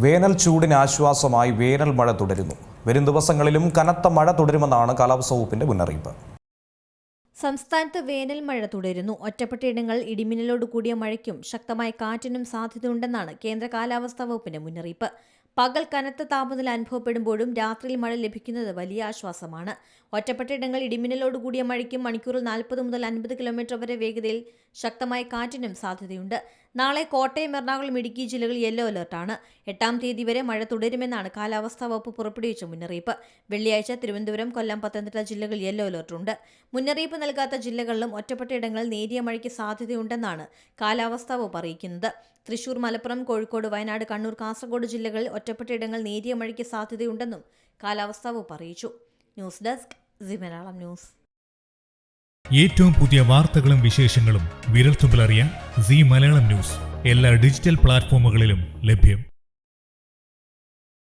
വേനൽ ചൂടിന് ആശ്വാസമായി വേനൽ മഴ തുടരുന്നു. വരും ദിവസങ്ങളിലും കനത്ത മഴ തുടരുമെന്നാണ് കാലാവസ്ഥാ വകുപ്പിന്റെ മുന്നറിയിപ്പ്. സംസ്ഥാനത്ത് വേനൽ മഴ തുടരുന്നു. ഒറ്റപ്പെട്ടയിടങ്ങളിൽ ഇടിമിന്നലോട് കൂടിയ മഴയ്ക്കും ശക്തമായ കാറ്റിനും സാധ്യതയുണ്ടെന്നാണ് കേന്ദ്ര കാലാവസ്ഥാ വകുപ്പിന്റെ മുന്നറിയിപ്പ്. പകൽ കനത്ത താപനില അനുഭവപ്പെടുമ്പോഴും രാത്രിയിൽ മഴ ലഭിക്കുന്നത് വലിയ ആശ്വാസമാണ്. ഒറ്റപ്പെട്ടയിടങ്ങളിൽ ഇടിമിന്നലോട് കൂടിയ മഴയ്ക്കും മണിക്കൂറിൽ 40 മുതൽ 50 കിലോമീറ്റർ വരെ വേഗതയിൽ ശക്തമായ കാറ്റിനും സാധ്യതയുണ്ട്. നാളെ കോട്ടയം, എറണാകുളം, ഇടുക്കി ജില്ലകളിൽ യെല്ലോ അലർട്ടാണ്. 8-ാം തീയതി വരെ മഴ തുടരുമെന്നാണ് കാലാവസ്ഥാ വകുപ്പ് പുറപ്പെടുവിച്ച മുന്നറിയിപ്പ്. വെള്ളിയാഴ്ച തിരുവനന്തപുരം, കൊല്ലം, പത്തനംതിട്ട ജില്ലകളിൽ യെല്ലോ അലർട്ടുണ്ട്. മുന്നറിയിപ്പ് നൽകാത്ത ജില്ലകളിലും ഒറ്റപ്പെട്ടയിടങ്ങളിൽ നേരിയ മഴയ്ക്ക് സാധ്യതയുണ്ടെന്നാണ് കാലാവസ്ഥാ വകുപ്പ് അറിയിക്കുന്നത്. തൃശൂർ, മലപ്പുറം, കോഴിക്കോട്, വയനാട്, കണ്ണൂർ, കാസർഗോഡ് ജില്ലകളിൽ ഒറ്റപ്പെട്ടയിടങ്ങളിൽ നേരിയ മഴയ്ക്ക് സാധ്യതയുണ്ടെന്നും കാലാവസ്ഥാ വകുപ്പ് അറിയിച്ചു. News desk C Malayalam news. ഏറ്റവും പുതിയ വാർത്തകളും വിശേഷങ്ങളും വിരൽത്തുമ്പിലറിയാൻ സി മലയാളം ന്യൂസ് എല്ലാ ഡിജിറ്റൽ പ്ലാറ്റ്ഫോമുകളിലും ലഭ്യം.